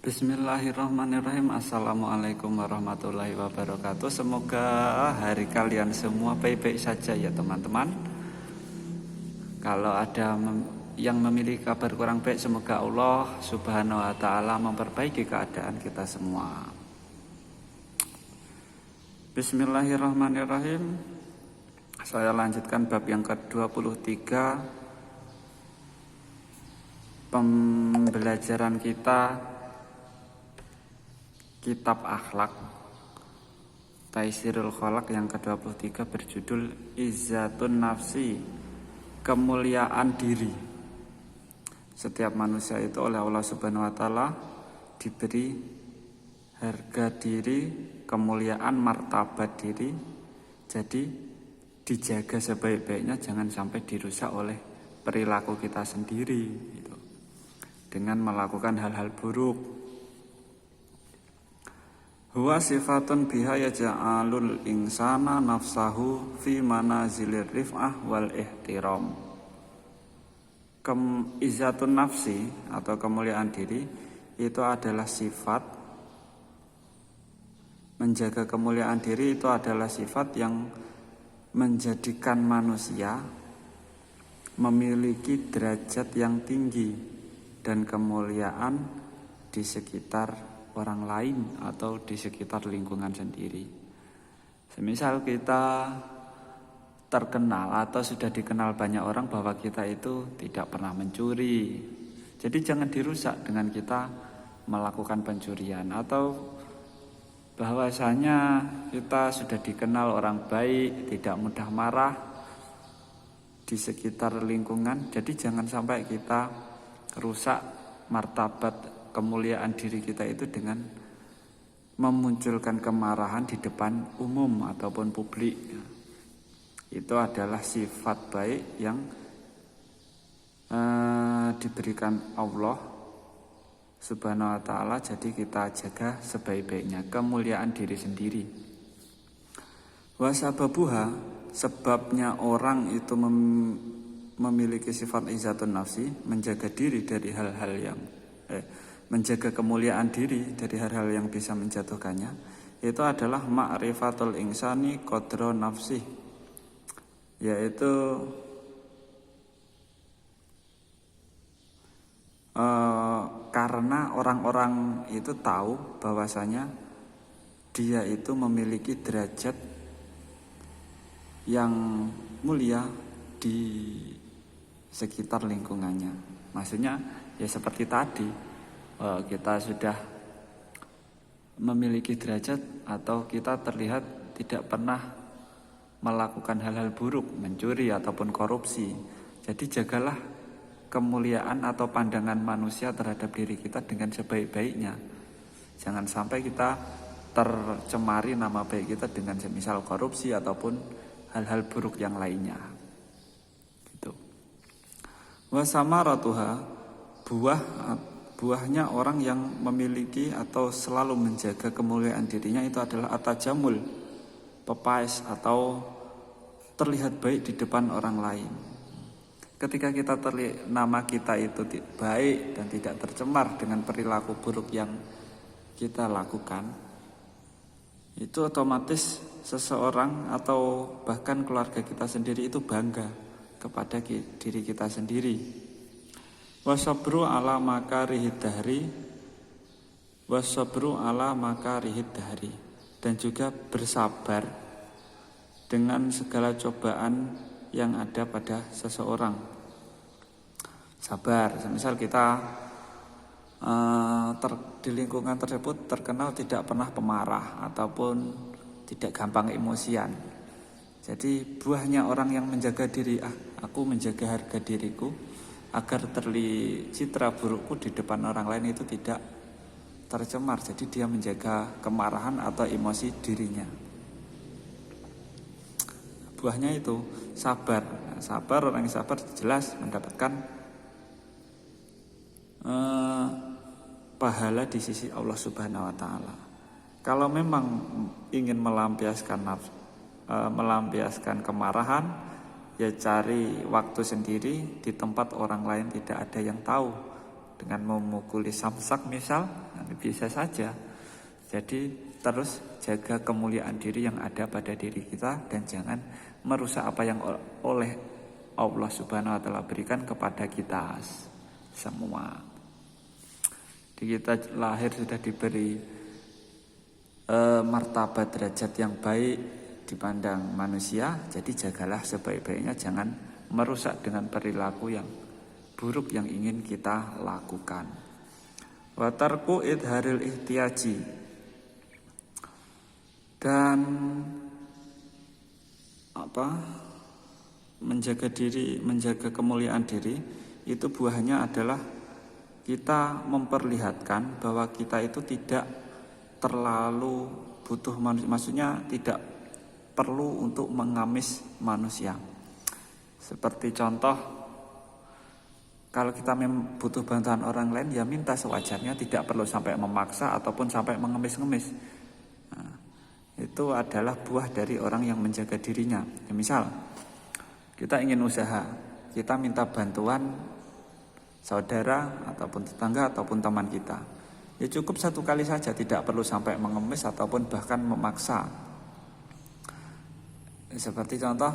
Bismillahirrahmanirrahim. Assalamualaikum warahmatullahi wabarakatuh. Semoga hari kalian semua baik-baik saja ya teman-teman. Kalau ada yang memiliki kabar kurang baik, semoga Allah subhanahu wa ta'ala memperbaiki keadaan kita semua. Bismillahirrahmanirrahim. Saya lanjutkan bab yang ke-23, pembelajaran kita Kitab Akhlak Taisirul Kholaq yang ke-23 berjudul Izzatun Nafsi, kemuliaan diri. Setiap manusia itu oleh Allah Subhanahu wa taala diberi harga diri, kemuliaan, martabat diri. Jadi dijaga sebaik-baiknya, jangan sampai dirusak oleh perilaku kita sendiri gitu, dengan melakukan hal-hal buruk. Huwa sifatun biha yaja'alul insana nafsahu fi manazilir rif'ah wal ihtiram. Izzatun nafsi atau kemuliaan diri itu adalah sifat, menjaga kemuliaan diri itu adalah sifat yang menjadikan manusia memiliki derajat yang tinggi dan kemuliaan di sekitar orang lain atau di sekitar lingkungan sendiri. Semisal kita terkenal atau sudah dikenal banyak orang bahwa kita itu tidak pernah mencuri, jadi jangan dirusak dengan kita melakukan pencurian. Atau bahwasanya kita sudah dikenal orang baik, tidak mudah marah di sekitar lingkungan, jadi jangan sampai kita rusak martabat kemuliaan diri kita itu dengan memunculkan kemarahan di depan umum ataupun publik. Itu adalah sifat baik yang diberikan Allah Subhanahu wa ta'ala. Jadi kita jaga sebaik-baiknya kemuliaan diri sendiri. Wasababuha, sebabnya orang itu memiliki sifat izzatun nafsi, menjaga diri dari hal-hal yang menjaga kemuliaan diri dari hal-hal yang bisa menjatuhkannya, itu adalah ma'rifatul insani qadra nafsi, yaitu karena orang-orang itu tahu bahwasanya dia itu memiliki derajat yang mulia di sekitar lingkungannya. Maksudnya ya seperti tadi, kita sudah memiliki derajat atau kita terlihat tidak pernah melakukan hal-hal buruk, mencuri ataupun korupsi. Jadi jagalah kemuliaan atau pandangan manusia terhadap diri kita dengan sebaik-baiknya. Jangan sampai kita tercemari nama baik kita dengan semisal korupsi ataupun hal-hal buruk yang lainnya. Gitu. Wa samaratuha, buahnya orang yang memiliki atau selalu menjaga kemuliaan dirinya itu adalah atajamul, pepais atau terlihat baik di depan orang lain. Ketika kita terlihat nama kita itu baik dan tidak tercemar dengan perilaku buruk yang kita lakukan, itu otomatis seseorang atau bahkan keluarga kita sendiri itu bangga kepada diri kita sendiri. Wasabru ala makarihid dahri, wasabru ala makarihid dahri, dan juga bersabar dengan segala cobaan yang ada pada seseorang. Sabar, misal kita di lingkungan tersebut terkenal tidak pernah pemarah ataupun tidak gampang emosian. Jadi buahnya orang yang menjaga diri, aku menjaga harga diriku agar citra burukku di depan orang lain itu tidak tercemar. Jadi dia menjaga kemarahan atau emosi dirinya. Buahnya itu sabar. Sabar, orang yang sabar jelas mendapatkan pahala di sisi Allah Subhanahu wa ta'ala. Kalau memang ingin melampiaskan kemarahan, ya cari waktu sendiri di tempat orang lain tidak ada yang tahu, dengan memukuli samsak misal, bisa saja. Jadi terus jaga kemuliaan diri yang ada pada diri kita dan jangan merusak apa yang oleh Allah Subhanahu wa taala berikan kepada kita semua. Jadi kita lahir sudah diberi martabat derajat yang baik dipandang manusia, jadi jagalah sebaik-baiknya, jangan merusak dengan perilaku yang buruk yang ingin kita lakukan. Wa tarku idharil ihtiyaji, dan menjaga diri, menjaga kemuliaan diri itu buahnya adalah kita memperlihatkan bahwa kita itu tidak terlalu butuh manusia, maksudnya tidak perlu untuk mengamis manusia. Seperti contoh, kalau kita butuh bantuan orang lain, ya minta sewajarnya, tidak perlu sampai memaksa ataupun sampai mengemis-ngemis. Nah, itu adalah buah dari orang yang menjaga dirinya. Ya, misal kita ingin usaha, kita minta bantuan saudara ataupun tetangga ataupun teman kita. Ya cukup satu kali saja, tidak perlu sampai mengemis ataupun bahkan memaksa. Seperti contoh,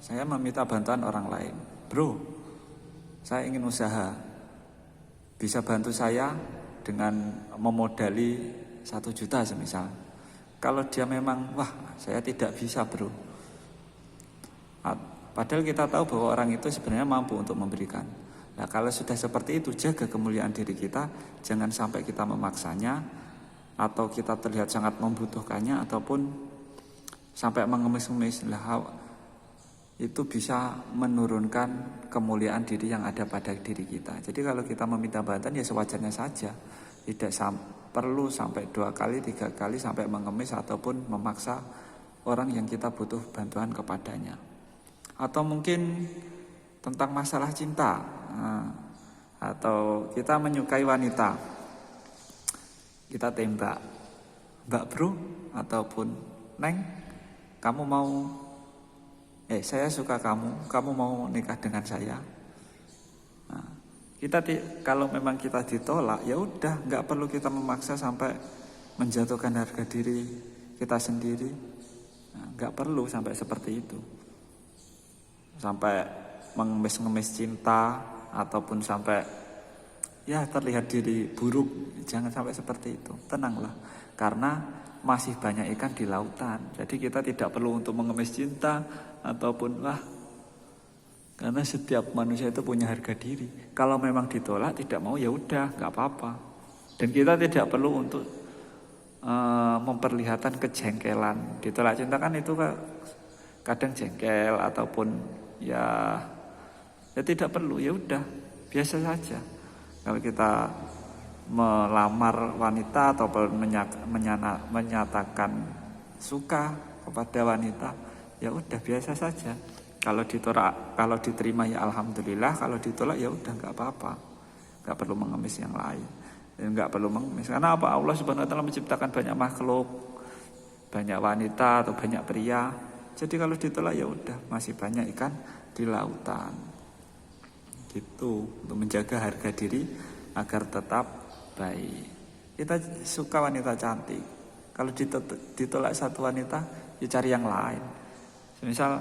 saya meminta bantuan orang lain. Bro, saya ingin usaha, bisa bantu saya dengan memodali 1 juta semisal. Kalau dia memang, wah saya tidak bisa bro, padahal kita tahu bahwa orang itu sebenarnya mampu untuk memberikan. Nah kalau sudah seperti itu, jaga kemuliaan diri kita, jangan sampai kita memaksanya atau kita terlihat sangat membutuhkannya ataupun sampai mengemis-ngemis. Itu bisa menurunkan kemuliaan diri yang ada pada diri kita. Jadi kalau kita meminta bantuan ya sewajarnya saja, tidak perlu sampai 2 kali, 3 kali sampai mengemis ataupun memaksa orang yang kita butuh bantuan kepadanya. Atau mungkin tentang masalah cinta, atau kita menyukai wanita, kita tembak, mbak bro ataupun neng, kamu mau saya suka kamu mau nikah dengan saya. Nah, kalau memang kita ditolak, ya udah, nggak perlu kita memaksa sampai menjatuhkan harga diri kita sendiri. Nah, nggak perlu sampai seperti itu, sampai mengemis-ngemis cinta ataupun sampai ya terlihat diri buruk. Jangan sampai seperti itu. Tenanglah, karena masih banyak ikan di lautan. Jadi kita tidak perlu untuk mengemis cinta ataupun karena setiap manusia itu punya harga diri. Kalau memang ditolak tidak mau, ya udah, nggak apa-apa. Dan kita tidak perlu untuk memperlihatkan kejengkelan. Ditolak cinta kan itu kadang jengkel ataupun ya tidak perlu, ya udah, biasa saja. Kalau kita melamar wanita ataupun menyatakan suka kepada wanita, ya udah, biasa saja. Kalau ditolak, kalau diterima ya alhamdulillah, kalau ditolak ya udah, nggak apa-apa, nggak perlu mengemis yang lain, nggak perlu mengemis. Karena apa? Allah Subhanahu wa taala menciptakan banyak makhluk, banyak wanita atau banyak pria. Jadi kalau ditolak ya udah, masih banyak ikan di lautan. Gitu, untuk menjaga harga diri agar tetap baik. Kita suka wanita cantik, kalau ditolak satu wanita, ya cari yang lain. Misal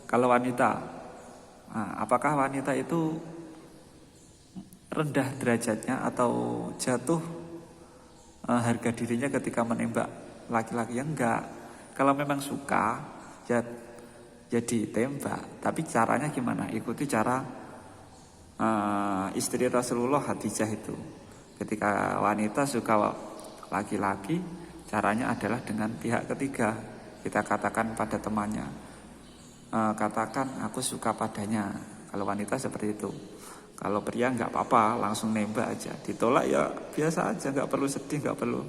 kalau wanita, apakah wanita itu rendah derajatnya atau jatuh harga dirinya ketika menembak laki-laki? Ya enggak. Kalau memang suka, ya ditembak. Tapi caranya gimana? Ikuti cara istri Rasulullah Khadijah itu. Ketika wanita suka laki-laki, caranya adalah dengan pihak ketiga. Kita katakan pada temannya, katakan aku suka padanya. Kalau wanita seperti itu. Kalau pria nggak apa-apa, langsung nembak aja. Ditolak ya biasa aja, nggak perlu sedih, nggak perlu.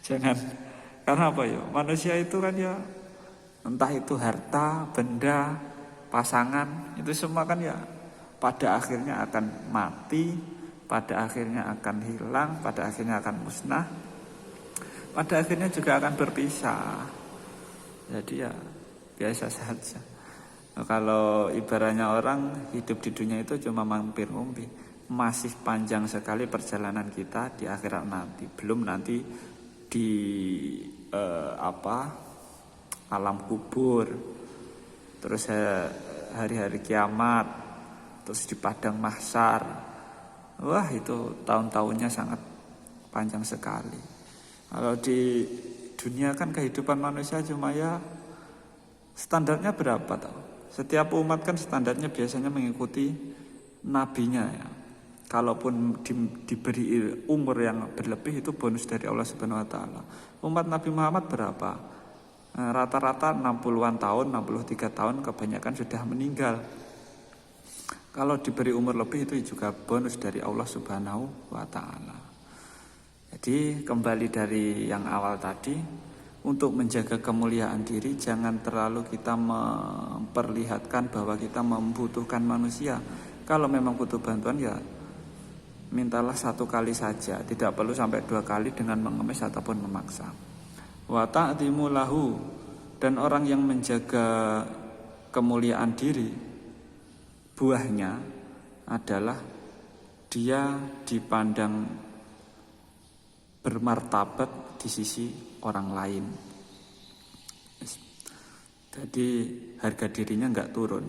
Jangan, karena apa ya? Manusia itu kan ya, entah itu harta, benda, pasangan, itu semua kan ya pada akhirnya akan mati, pada akhirnya akan hilang, pada akhirnya akan musnah, pada akhirnya juga akan berpisah. Jadi ya biasa saja. Kalau ibaratnya orang hidup di dunia itu cuma mampir ngombe, masih panjang sekali perjalanan kita di akhirat nanti. Belum nanti di alam kubur, terus hari-hari kiamat, terus di padang mahsyar. Wah, itu tahun-tahunnya sangat panjang sekali. Kalau di dunia kan kehidupan manusia cuma ya standarnya berapa tau? Setiap umat kan standarnya biasanya mengikuti nabinya ya. Kalaupun diberi umur yang berlebih itu bonus dari Allah Subhanahu wa taala. Umat Nabi Muhammad berapa? Rata-rata 60-an tahun, 63 tahun kebanyakan sudah meninggal. Kalau diberi umur lebih itu juga bonus dari Allah Subhanahu wa taala. Jadi kembali dari yang awal tadi, untuk menjaga kemuliaan diri jangan terlalu kita memperlihatkan bahwa kita membutuhkan manusia. Kalau memang butuh bantuan ya mintalah 1 kali saja, tidak perlu sampai 2 kali dengan mengemis ataupun memaksa. Wa ta'zimu lahu, dan orang yang menjaga kemuliaan diri buahnya adalah dia dipandang bermartabat di sisi orang lain. Jadi harga dirinya enggak turun.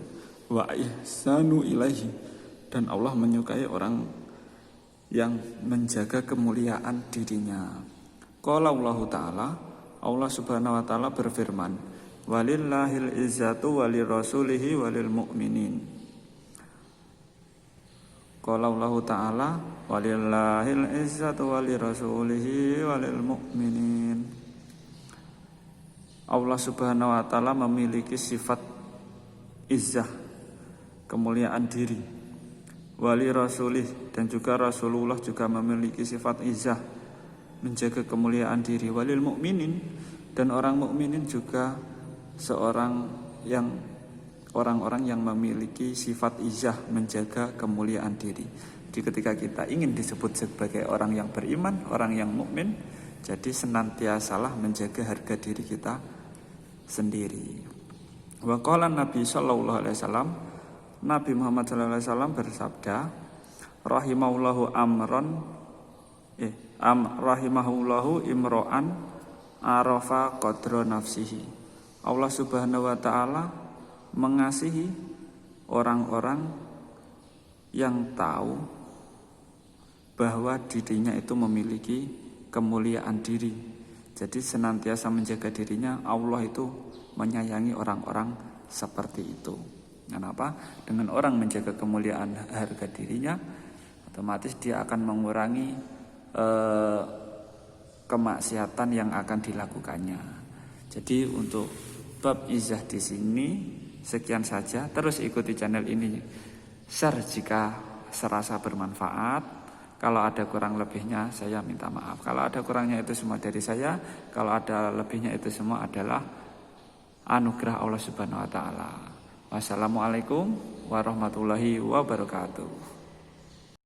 Wa ihsanu ilaihi, dan Allah menyukai orang yang menjaga kemuliaan dirinya. Qala Allah Ta'ala, Allah Subhanahu wa taala berfirman, walillahil izzatu walirrasulihi walil mu'minin. Qala Allah Ta'ala, walillahil izzatu walirrasulihi walil mu'minin. Allah Subhanahu wa taala memiliki sifat izzah, kemuliaan diri. Wali rasulih, dan juga Rasulullah juga memiliki sifat izzah, menjaga kemuliaan diri. Walil mukminin, dan orang mukminin juga orang-orang yang memiliki sifat izzah, menjaga kemuliaan diri. Jadi ketika kita ingin disebut sebagai orang yang beriman, orang yang mukmin, jadi senantiasalah menjaga harga diri kita sendiri. Wa qala Nabi sallallahu alaihi wasallam, Nabi Muhammad SAW bersabda, rahimahullahu imro'an arafa qadra nafsihi. Allah Subhanahu wa taala mengasihi orang-orang yang tahu bahwa dirinya itu memiliki kemuliaan diri. Jadi senantiasa menjaga dirinya, Allah itu menyayangi orang-orang seperti itu. Kenapa? Dengan orang menjaga kemuliaan harga dirinya, otomatis dia akan mengurangi kemaksiatan yang akan dilakukannya. Jadi untuk bab izzah di sini sekian saja. Terus ikuti channel ini, share jika serasa bermanfaat. Kalau ada kurang lebihnya saya minta maaf. Kalau ada kurangnya itu semua dari saya. Kalau ada lebihnya itu semua adalah anugerah Allah Subhanahu wa taala. Wassalamualaikum warahmatullahi wabarakatuh.